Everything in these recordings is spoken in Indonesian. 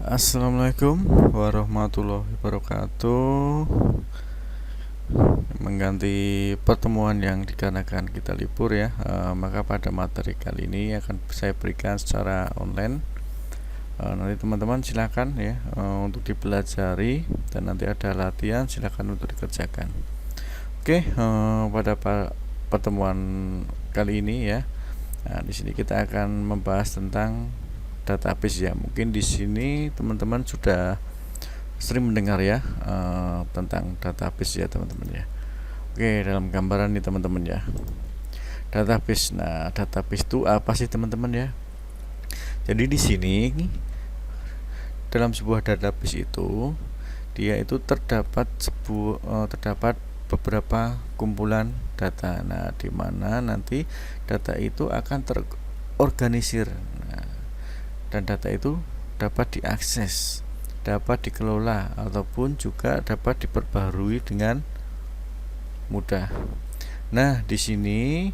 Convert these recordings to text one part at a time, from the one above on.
Assalamualaikum warahmatullahi wabarakatuh. Mengganti pertemuan yang dikarenakan kita libur ya, maka pada materi kali ini akan saya berikan secara online. Nanti teman-teman silakan ya untuk dipelajari, dan nanti ada latihan, silakan untuk dikerjakan. Oke, pada pertemuan kali ini ya, di sini kita akan membahas tentang database ya. Mungkin di sini teman-teman sudah sering mendengar ya tentang database ya teman-teman ya. Oke, dalam gambaran nih teman-teman ya. Database. Nah, database itu apa sih teman-teman ya? Jadi di sini dalam sebuah database itu dia itu terdapat beberapa kumpulan data. Nah, di mana nanti data itu akan terorganisir. Nah, dan data itu dapat diakses, dapat dikelola, ataupun juga dapat diperbarui dengan mudah. Nah, di sini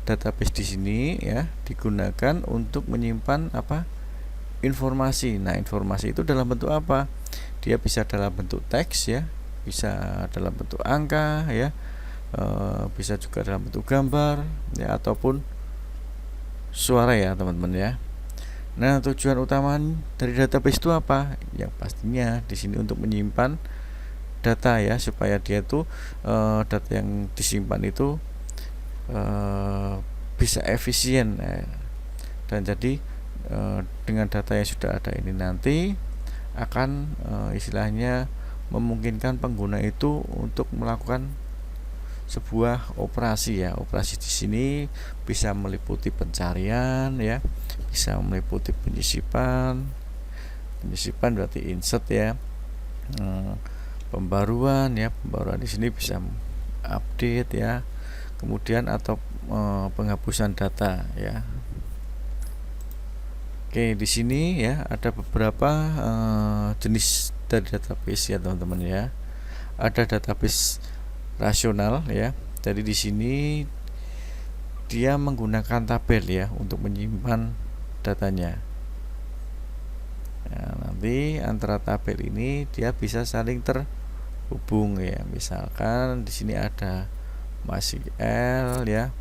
database di sini ya digunakan untuk menyimpan informasi. Nah, informasi itu dalam bentuk apa? Dia bisa dalam bentuk teks ya, bisa dalam bentuk angka ya, bisa juga dalam bentuk gambar ya, ataupun suara ya teman-teman ya. Nah, tujuan utama dari database itu apa? Yang pastinya di sini untuk menyimpan data ya, supaya dia tuh data yang disimpan itu bisa efisien dan jadi dengan data yang sudah ada ini nanti akan istilahnya memungkinkan pengguna itu untuk melakukan sebuah operasi ya. Operasi di sini bisa meliputi pencarian ya, bisa meliputi penyisipan berarti insert ya, pembaruan di sini bisa update ya, kemudian atau penghapusan data ya. Oke, di sini ya ada beberapa jenis dari database ya teman-teman ya. Ada database rasional ya. Jadi di sini dia menggunakan tabel ya untuk menyimpan datanya. Nah, nanti antara tabel ini dia bisa saling terhubung ya. Misalkan di sini ada MySQL ya,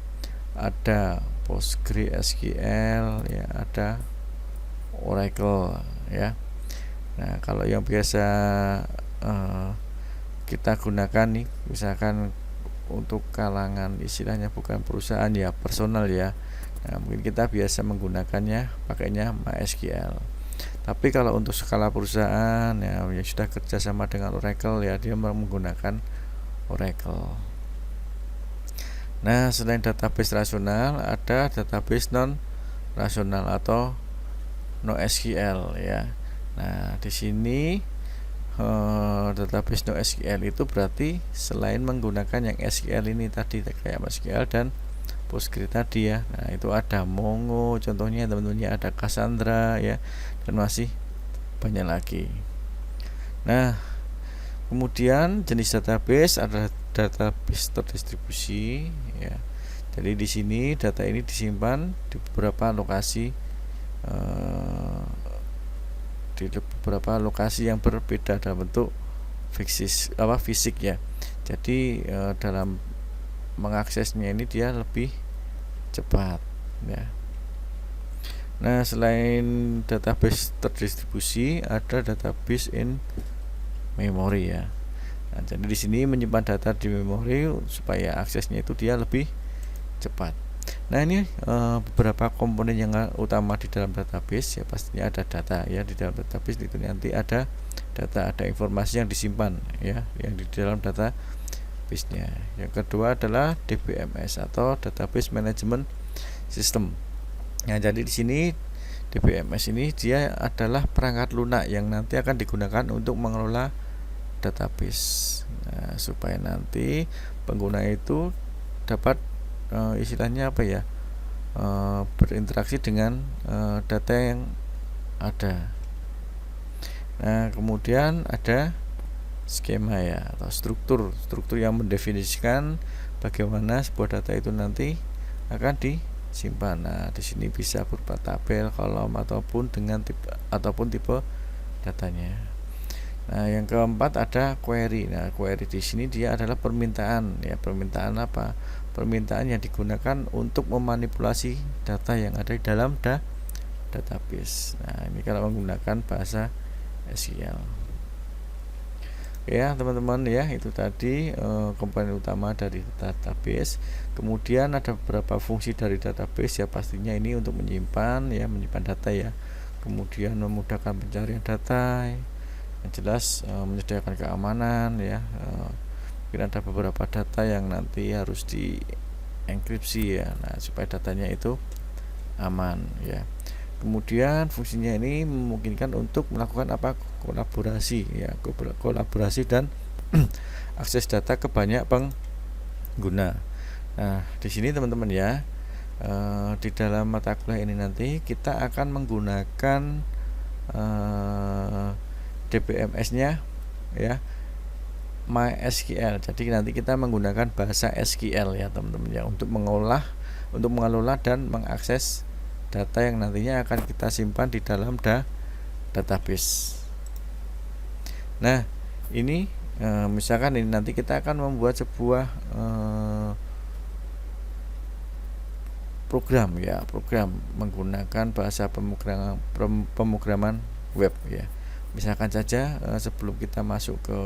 ada PostgreSQL ya, ada Oracle ya. Nah, kalau yang biasa kita gunakan nih, misalkan untuk kalangan istilahnya bukan perusahaan ya, personal ya. Nah, mungkin kita biasa menggunakannya pakainya MySQL. Tapi kalau untuk skala perusahaan ya yang sudah kerjasama dengan Oracle ya, dia menggunakan Oracle. Nah, selain database rasional, ada database non rasional atau NoSQL ya. Nah, di sini database NoSQL itu berarti selain menggunakan yang SQL ini tadi kayak MySQL dan Postgre tadi ya. Nah, itu ada Mongo contohnya teman-teman ya, ada Cassandra ya, dan masih banyak lagi. Nah, kemudian jenis database ada database terdistribusi ya. Jadi di sini data ini disimpan di beberapa lokasi yang berbeda dalam bentuk fisik ya. Jadi dalam mengaksesnya ini dia lebih cepat ya. Nah, selain database terdistribusi, ada database in memory ya. Nah, jadi di sini menyimpan data di memori supaya aksesnya itu dia lebih cepat. Nah, ini beberapa komponen yang utama di dalam database ya. Pastinya ada data ya, di dalam database itu nanti ada data, ada informasi yang disimpan ya, yang di dalam database-nya. Yang kedua adalah DBMS atau Database Management System. Nah, jadi di sini DBMS ini dia adalah perangkat lunak yang nanti akan digunakan untuk mengelola database. Nah, supaya nanti pengguna itu dapat istilahnya berinteraksi dengan data yang ada. Nah, kemudian ada skema ya, atau struktur yang mendefinisikan bagaimana sebuah data itu nanti akan disimpan. Nah, di sini bisa berupa tabel, kolom ataupun tipe datanya. Nah, yang keempat ada query. Nah, query di sini dia adalah permintaan ya. Permintaan apa? Permintaan yang digunakan untuk memanipulasi data yang ada di dalam database. Nah, ini kalau menggunakan bahasa SQL. Ya, teman-teman ya, itu tadi komponen utama dari database. Kemudian ada beberapa fungsi dari database ya, pastinya ini untuk menyimpan data ya. Kemudian memudahkan pencarian data. Yang jelas menyediakan keamanan ya. Mungkin ada beberapa data yang nanti harus dienkripsi ya. Nah, supaya datanya itu aman ya. Kemudian fungsinya ini memungkinkan untuk melakukan kolaborasi ya, kolaborasi dan akses data ke banyak pengguna. Nah, di sini teman-teman ya, di dalam mata kuliah ini nanti kita akan menggunakan DBMS-nya ya, MySQL. Jadi nanti kita menggunakan bahasa SQL ya teman-teman ya, untuk mengelola dan mengakses data yang nantinya akan kita simpan di dalam database. Nah, ini misalkan ini nanti kita akan membuat sebuah program menggunakan bahasa pemrograman web ya. Misalkan saja sebelum kita masuk ke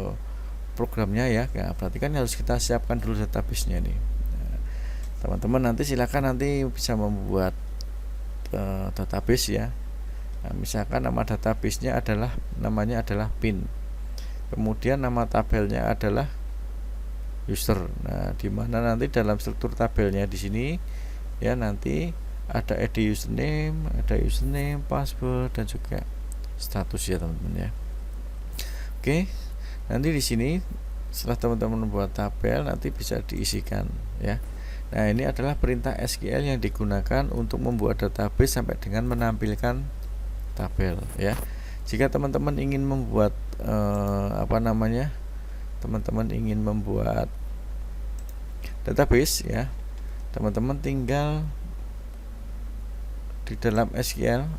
programnya ya, berarti kan harus kita siapkan dulu database-nya nih. Nah, teman-teman nanti silakan nanti bisa membuat database ya. Nah, misalkan nama database-nya namanya adalah pin. Kemudian nama tabelnya adalah user. Nah, di mana nanti dalam struktur tabelnya di sini ya, nanti ada ID username, password dan juga status ya teman-teman ya. Oke. Nanti di sini setelah teman-teman membuat tabel nanti bisa diisikan ya. Nah, ini adalah perintah SQL yang digunakan untuk membuat database sampai dengan menampilkan tabel ya. Jika teman-teman ingin membuat teman-teman ingin membuat database ya, teman-teman tinggal di dalam SQL-nya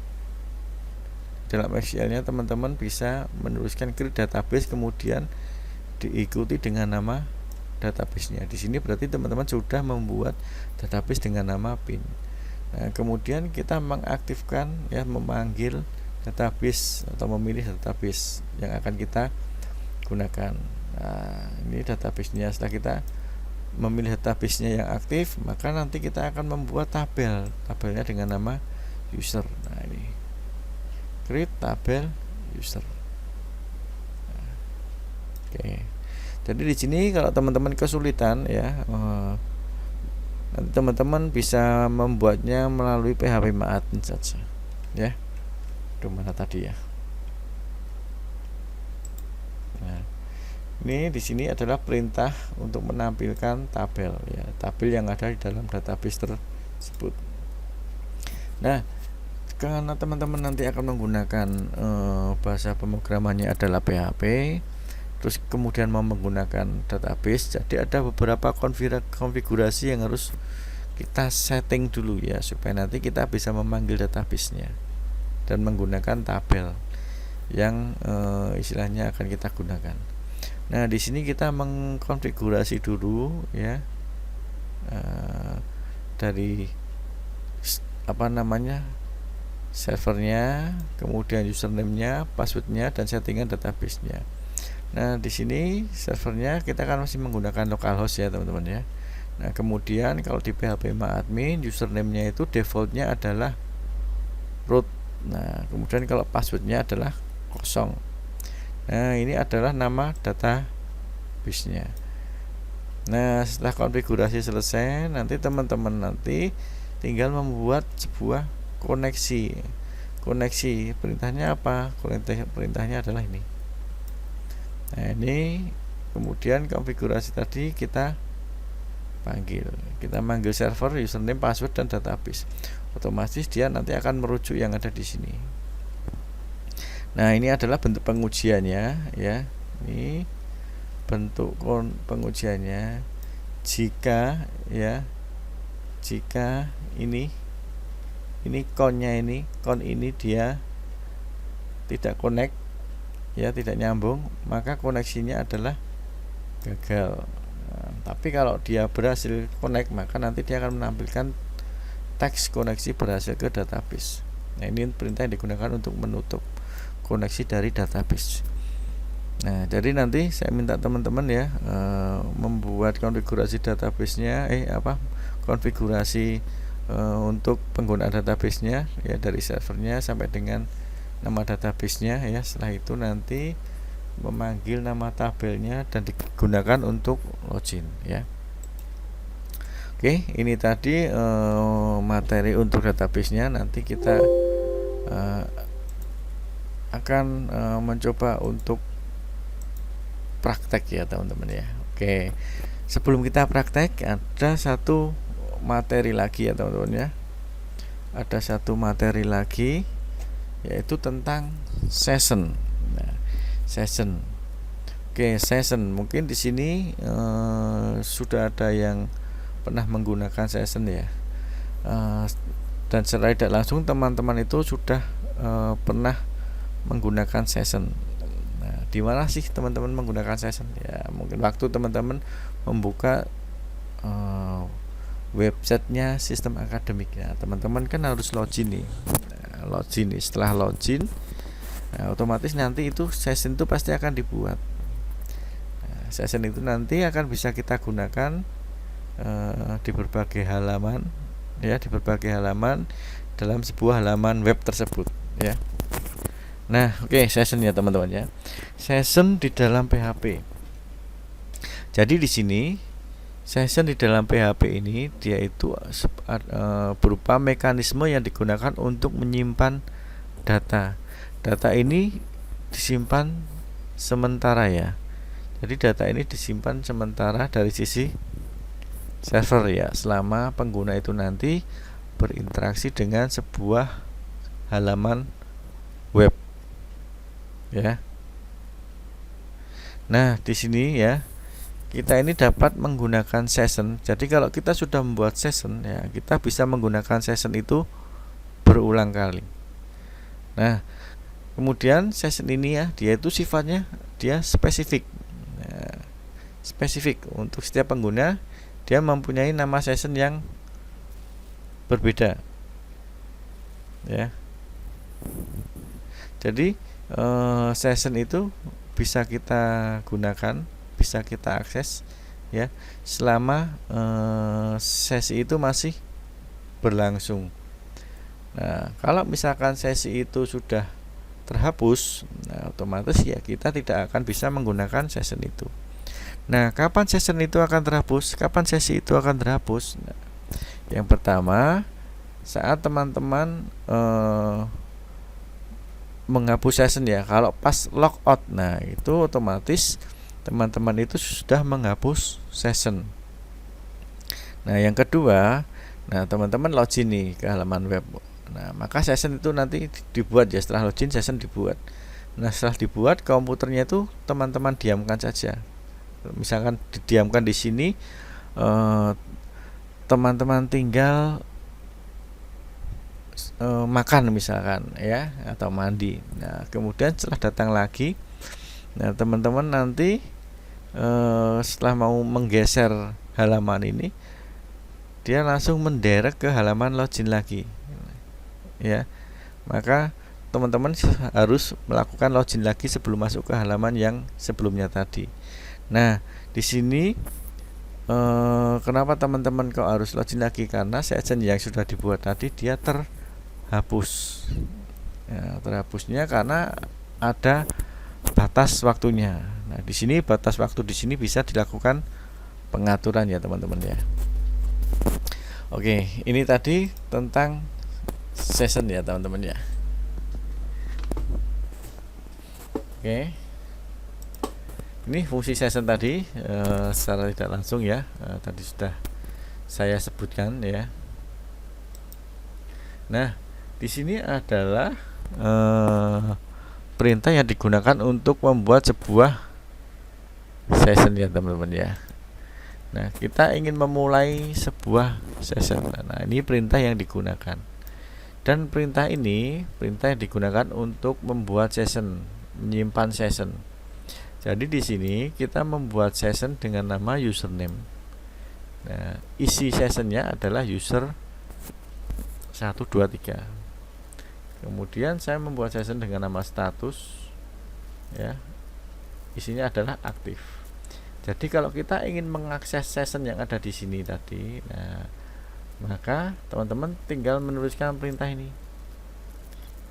teman-teman bisa menuliskan create database, kemudian diikuti dengan nama database-nya. Di sini berarti teman-teman sudah membuat database dengan nama pin. Nah, kemudian kita mengaktifkan ya, memanggil database atau memilih database yang akan kita gunakan. Nah, ini database-nya. Setelah kita memilih database-nya yang aktif, maka nanti kita akan membuat tabelnya dengan nama user. Nah, ini create tabel user. Nah, oke. Jadi di sini kalau teman-teman kesulitan ya, nanti teman-teman bisa membuatnya melalui PHP MyAdmin saja ya. Itu mana tadi ya. Nah, ini di sini adalah perintah untuk menampilkan tabel ya, tabel yang ada di dalam database tersebut. Nah, karena teman-teman nanti akan menggunakan bahasa pemrogramannya adalah PHP, terus kemudian mau menggunakan database, jadi ada beberapa konfigurasi yang harus kita setting dulu ya, supaya nanti kita bisa memanggil database-nya dan menggunakan tabel yang istilahnya akan kita gunakan. Nah, di sini kita mengkonfigurasi dulu ya, dari servernya, kemudian username-nya, password-nya, dan settingan database-nya. Nah, di sini servernya kita kan masih menggunakan localhost ya teman-teman ya. Nah, kemudian kalau di PHP MyAdmin username-nya itu default-nya adalah root. Nah, kemudian kalau password-nya adalah kosong. Nah, ini adalah nama database-nya. Nah, setelah konfigurasi selesai, nanti teman-teman tinggal membuat sebuah koneksi. Perintahnya apa? Perintahnya adalah ini. Nah, ini kemudian konfigurasi tadi kita manggil server, username, password, dan database. Otomatis dia nanti akan merujuk yang ada di sini. Nah, ini adalah bentuk pengujiannya ya. Ini bentuk pengujiannya. Jika ini kon ini dia tidak connect, ya tidak nyambung, maka koneksinya adalah gagal. Nah, tapi kalau dia berhasil connect, maka nanti dia akan menampilkan teks koneksi berhasil ke database. Nah, ini perintah yang digunakan untuk menutup koneksi dari database. Nah, jadi nanti saya minta teman-teman ya membuat konfigurasi database-nya konfigurasi untuk penggunaan database-nya ya, dari servernya sampai dengan nama database-nya ya. Setelah itu nanti memanggil nama tabelnya dan digunakan untuk login ya. Oke, ini tadi materi untuk database-nya. Nanti kita akan mencoba untuk praktek ya teman-teman ya. Oke, sebelum kita praktek, ada satu materi lagi ya teman-teman ya. Ada satu materi lagi, yaitu tentang session. Nah, session. Oke, session. Mungkin di sini sudah ada yang pernah menggunakan session ya. Dan secara tidak langsung teman-teman itu sudah pernah menggunakan session. Nah, di mana sih teman-teman menggunakan session? Ya, mungkin waktu teman-teman membuka websitenya sistem akademik ya, teman-teman kan harus login nih. Nah, login nih. Setelah login, nah, otomatis nanti itu session itu pasti akan dibuat. Nah, session itu nanti akan bisa kita gunakan di berbagai halaman ya, di berbagai halaman dalam sebuah halaman web tersebut ya. Nah, oke, session ya teman-teman ya. Session di dalam PHP. Jadi di sini session di dalam PHP ini dia itu berupa mekanisme yang digunakan untuk menyimpan data. Data ini disimpan sementara ya. Jadi data ini disimpan sementara dari sisi server ya, selama pengguna itu nanti berinteraksi dengan sebuah halaman web ya. Nah, di sini ya kita ini dapat menggunakan session. Jadi kalau kita sudah membuat session ya, kita bisa menggunakan session itu berulang kali. Nah, kemudian session ini ya, dia itu sifatnya dia spesifik. Nah, spesifik untuk setiap pengguna, dia mempunyai nama session yang berbeda ya. Jadi session itu bisa kita gunakan, bisa kita akses ya, selama sesi itu masih berlangsung. Nah, kalau misalkan sesi itu sudah terhapus, nah, otomatis ya kita tidak akan bisa menggunakan session itu. Nah, kapan session itu akan terhapus? Kapan sesi itu akan terhapus? Nah, yang pertama, saat teman-teman menghapus session ya, kalau pas logout, nah itu otomatis teman-teman itu sudah menghapus session. Nah, yang kedua, nah teman-teman login nih ke halaman web. Nah, maka session itu nanti dibuat ya, setelah login session dibuat. Nah, setelah dibuat, komputernya itu teman-teman diamkan saja. Misalkan didiamkan di sini, teman-teman tinggal makan misalkan ya, atau mandi. Nah, kemudian setelah datang lagi, nah teman-teman nanti setelah mau menggeser halaman ini, dia langsung mendirect ke halaman login lagi ya. Maka teman-teman harus melakukan login lagi sebelum masuk ke halaman yang sebelumnya tadi. Nah, di sini kenapa teman-teman kok harus login lagi? Karena session yang sudah dibuat tadi dia terhapus ya, terhapusnya karena ada batas waktunya. Nah, di sini batas waktu di sini bisa dilakukan pengaturan ya teman-teman ya. Oke, ini tadi tentang session ya teman-teman ya. Oke, ini fungsi session tadi secara tidak langsung ya, tadi sudah saya sebutkan ya. Nah, di sini adalah perintah yang digunakan untuk membuat sebuah session ya teman-teman ya. Nah, kita ingin memulai sebuah session. Nah, ini perintah yang digunakan. Dan perintah ini perintah yang digunakan untuk membuat session. menyimpan session. Jadi di sini kita membuat session dengan nama username. Nah, isi sessionnya adalah user 123. Kemudian saya membuat session dengan nama status, ya, isinya adalah aktif. Jadi kalau kita ingin mengakses session yang ada di sini tadi, nah, maka teman-teman tinggal menuliskan perintah ini.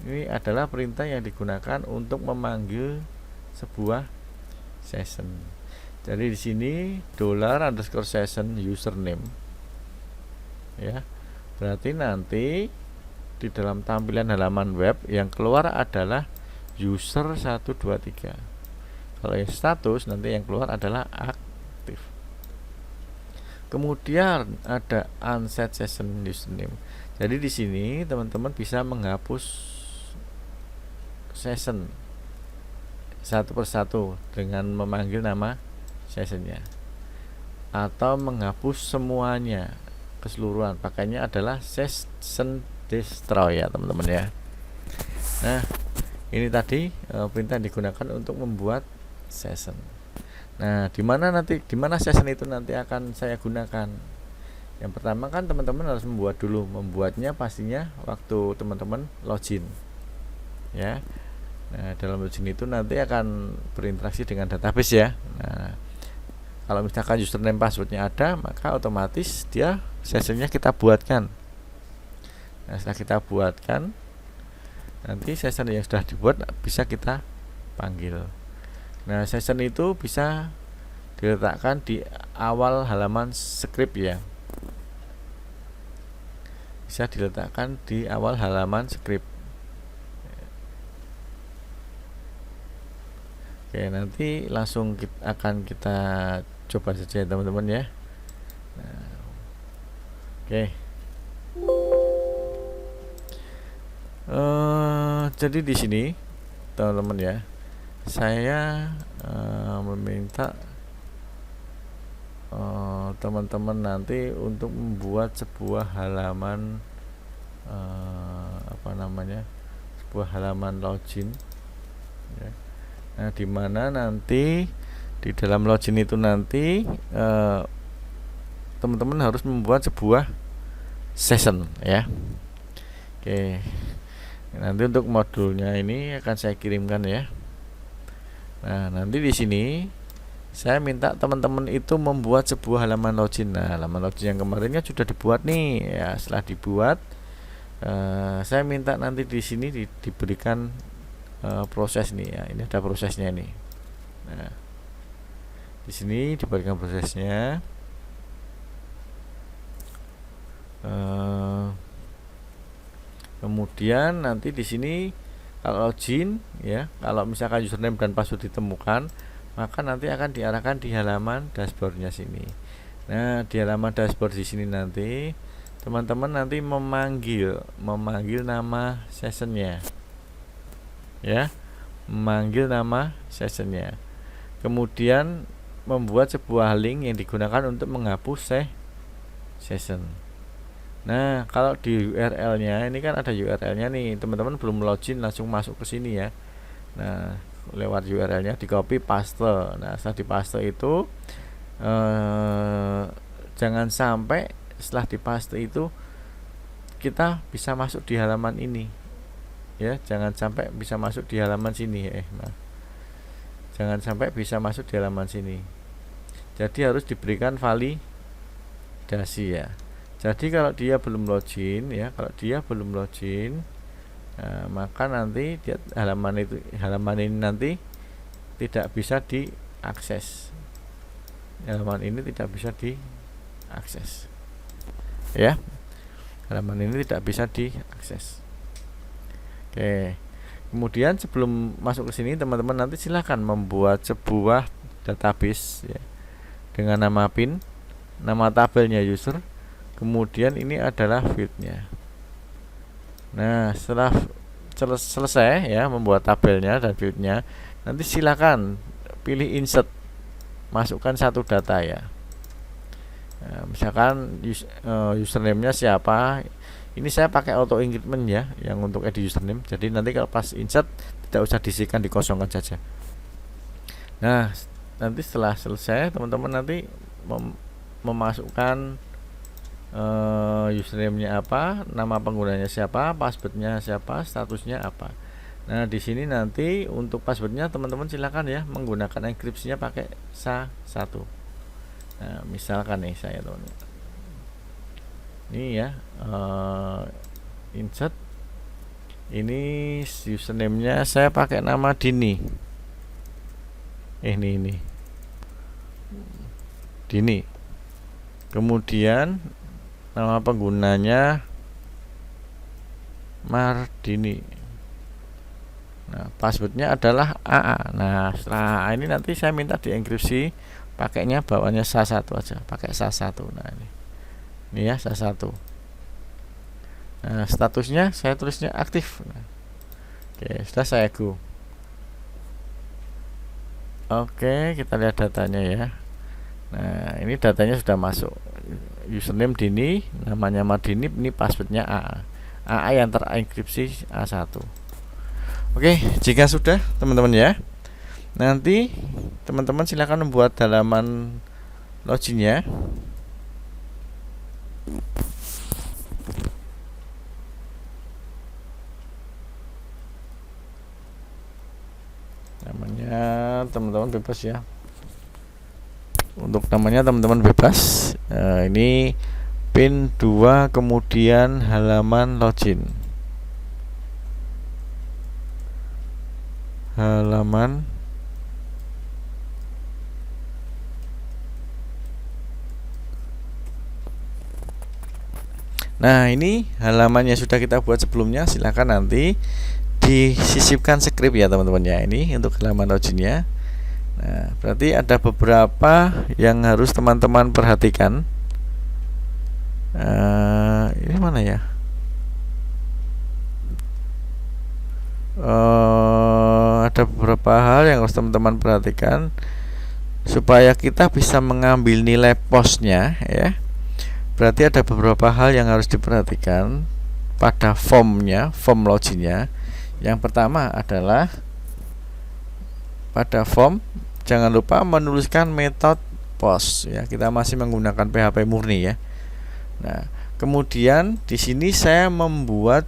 Ini adalah perintah yang digunakan untuk memanggil sebuah session. Jadi di sini $_session username, ya, berarti nanti di dalam tampilan halaman web yang keluar adalah user 123. Kalau yang status nanti yang keluar adalah aktif. Kemudian ada unset session username. Jadi di sini teman-teman bisa menghapus session satu persatu dengan memanggil nama sessionnya, atau menghapus semuanya keseluruhan. Pakainya adalah session destroy, ya teman-teman, ya. Nah, ini tadi perintah yang digunakan untuk membuat session. Nah, di mana session itu nanti akan saya gunakan? Yang pertama kan teman-teman harus membuat dulu. Membuatnya pastinya waktu teman-teman login, ya. Nah, dalam login itu nanti akan berinteraksi dengan database, ya. Nah, kalau misalkan username passwordnya ada, maka otomatis dia sessionnya kita buatkan. Nah, setelah kita buatkan, nanti session yang sudah dibuat bisa kita panggil. Nah, session itu bisa diletakkan di awal halaman script, ya. Bisa diletakkan di awal halaman script. Oke, nanti langsung akan kita coba saja, teman-teman, ya. Nah, oke. Jadi di sini, teman-teman, ya, saya meminta teman-teman nanti untuk membuat sebuah halaman sebuah halaman login, ya. Nah, dimana nanti di dalam login itu nanti teman-teman harus membuat sebuah session, ya. Oke, nanti untuk modulnya ini akan saya kirimkan, ya. Nah, nanti di sini saya minta teman-teman itu membuat sebuah halaman login. Nah, halaman login yang kemarinnya sudah dibuat nih, ya. Setelah dibuat, saya minta nanti di sini diberikan proses nih, ya. Ini ada prosesnya nih. Nah, di sini diberikan prosesnya. Kemudian nanti di sini kalau login, ya, kalau misalkan username dan password ditemukan, maka nanti akan diarahkan di halaman dashboardnya sini. Nah, di halaman dashboard di sini nanti teman-teman nanti memanggil nama sessionnya, ya, memanggil nama sessionnya. Kemudian membuat sebuah link yang digunakan untuk menghapus session. Nah, kalau di URL-nya ini kan ada URL-nya nih, teman-teman belum login langsung masuk ke sini, ya. Nah, lewat URL-nya di copy paste. Nah, setelah dipaste itu jangan sampai setelah dipaste itu kita bisa masuk di halaman ini, ya. Jangan sampai bisa masuk di halaman sini, jangan sampai bisa masuk di halaman sini. Jadi harus diberikan validasi, ya. Jadi kalau dia belum login, ya, maka nanti halaman ini nanti tidak bisa diakses. Halaman ini tidak bisa diakses, ya. Halaman ini tidak bisa diakses. Oke. Kemudian sebelum masuk ke sini, teman-teman nanti silahkan membuat sebuah database, ya, dengan nama pin, nama tabelnya user. Kemudian ini adalah fieldnya. Nah, setelah selesai, ya, membuat tabelnya dan fieldnya, nanti silakan pilih insert, masukkan satu data, ya. Nah, misalkan username-nya siapa, Ini saya pakai auto encryptment ya, yang untuk edit username. Jadi nanti kalau pas insert tidak usah diisikan, dikosongkan saja. Nah, nanti setelah selesai teman-teman nanti memasukkan username-nya apa, nama penggunanya siapa, password-nya siapa, statusnya apa. Nah, di sini nanti untuk password-nya teman-teman silakan ya menggunakan enkripsinya pakai SHA-1. Nah, misalkan nih saya teman-teman. Ini ya, insert. Ini username-nya saya pakai nama Dini. Ini Dini. Kemudian nama penggunanya Mardini. Nah, passwordnya adalah AA. Nah, setelah AA ini nanti saya minta dienkripsi, pakainya bawaannya SHA-1 aja, pakai SHA-1. Nah, ini ya SHA-1. Nah, statusnya saya tulisnya aktif. Nah, oke, sudah saya go. Oke, kita lihat datanya ya. Nah, ini datanya sudah masuk. Username Dini, namanya Madini, ini passwordnya AA. AA yang terenkripsi A1. Oke, jika sudah teman-teman ya, nanti teman-teman silakan membuat halaman loginnya. Namanya teman-teman bebas ya. Untuk namanya teman-teman bebas. Ini pin 2 kemudian halaman login. Halaman Nah, ini halamannya sudah kita buat sebelumnya. Silakan nanti disisipkan script ya teman-teman ya. Ini untuk halaman loginnya. Nah, berarti ada beberapa yang harus teman-teman perhatikan. Ini mana ya? Ada beberapa hal yang harus teman-teman perhatikan supaya kita bisa mengambil nilai posnya ya. Berarti ada beberapa hal yang harus diperhatikan pada formnya, form loginnya. Yang pertama adalah pada form jangan lupa menuliskan metode post ya. Kita masih menggunakan PHP murni ya. Nah, kemudian di sini saya membuat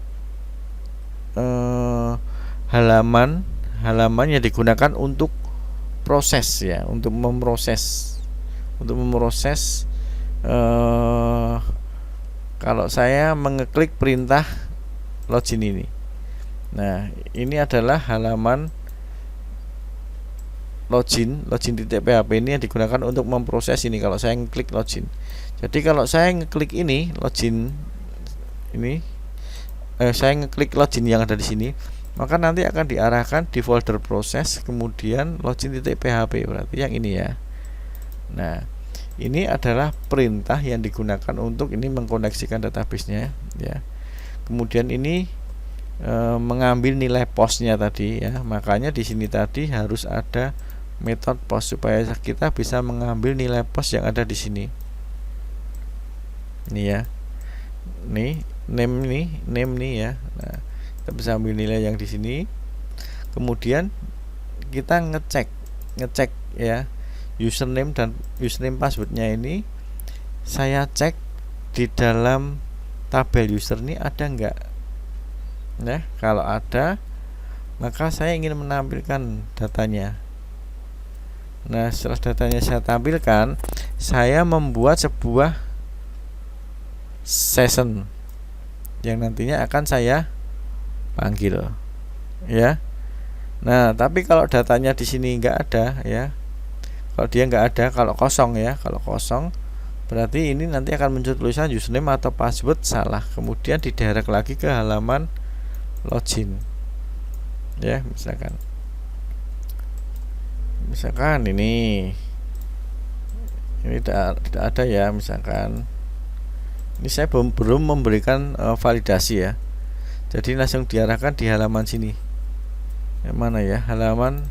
halaman yang digunakan untuk proses ya, untuk memproses kalau saya mengeklik perintah login ini. Nah, ini adalah halaman login.php ini yang digunakan untuk memproses ini kalau saya ngeklik login. Jadi kalau saya ngeklik ini login ini saya ngeklik login yang ada di sini, maka nanti akan diarahkan di folder proses kemudian login.php, berarti yang ini ya. Nah, ini adalah perintah yang digunakan untuk ini mengkoneksikan database-nya ya. Kemudian ini mengambil nilai postnya tadi ya. Makanya di sini tadi harus ada metode post supaya kita bisa mengambil nilai post yang ada di sini. Ini ya. Name nih ya. Nah, kita bisa ambil nilai yang di sini. Kemudian kita ngecek ya. Username dan username passwordnya ini saya cek di dalam tabel user ini ada enggak. Nah, kalau ada maka saya ingin menampilkan datanya. Nah, setelah datanya saya tampilkan, saya membuat sebuah session yang nantinya akan saya panggil ya. Nah, tapi kalau datanya di sini enggak ada ya. Kalau dia nggak ada, kalau kosong ya, kalau kosong berarti ini nanti akan muncul tulisan username atau password salah, kemudian didirect lagi ke halaman login ya. Misalkan ini tidak ada ya. Misalkan ini saya belum memberikan validasi ya, jadi langsung diarahkan di halaman sini. Yang mana ya, halaman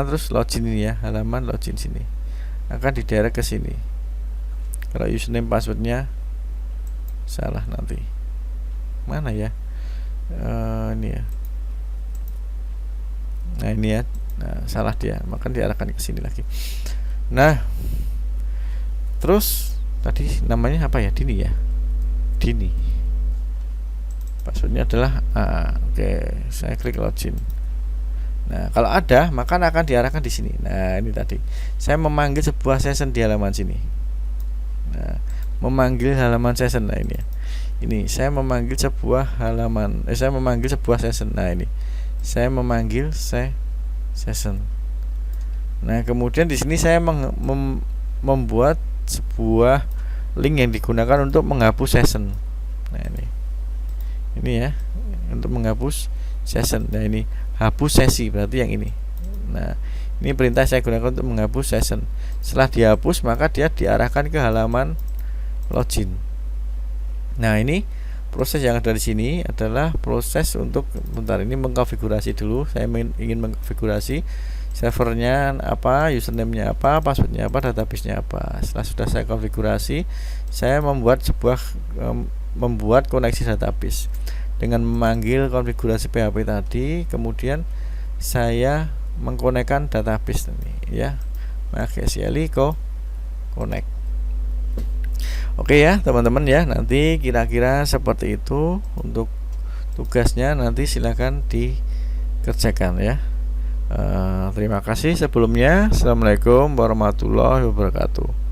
terus login ini ya, halaman login sini akan didirect ke sini. Kalau username passwordnya salah nanti mana ya, ini ya, nah ini ya, nah salah dia, maka diarahkan ke sini lagi. Nah terus tadi namanya apa ya, Dini ya, Dini, passwordnya adalah oke, saya klik login. Nah kalau ada maka akan diarahkan di sini. Nah ini tadi saya memanggil sebuah session di halaman sini. Nah memanggil halaman session, nah ini ya, ini saya memanggil sebuah halaman, saya memanggil sebuah session. Nah ini saya memanggil session. Nah kemudian di sini saya membuat sebuah link yang digunakan untuk menghapus session. Nah ini ya, untuk menghapus session. Nah ini hapus sesi, berarti yang ini. Nah ini perintah saya gunakan untuk menghapus session. Setelah dihapus maka dia diarahkan ke halaman login. Nah ini proses yang ada di sini adalah proses untuk bentar ini mengkonfigurasi dulu. Saya ingin mengkonfigurasi servernya apa, username-nya apa, passwordnya apa, database-nya apa. Setelah sudah saya konfigurasi, saya membuat koneksi database dengan memanggil konfigurasi PHP tadi. Kemudian saya mengkonekkan database ini ya, pakai CLI connect. Oke ya teman-teman ya, nanti kira-kira seperti itu untuk tugasnya, nanti silakan dikerjakan ya. Terima kasih sebelumnya. Assalamualaikum warahmatullahi wabarakatuh.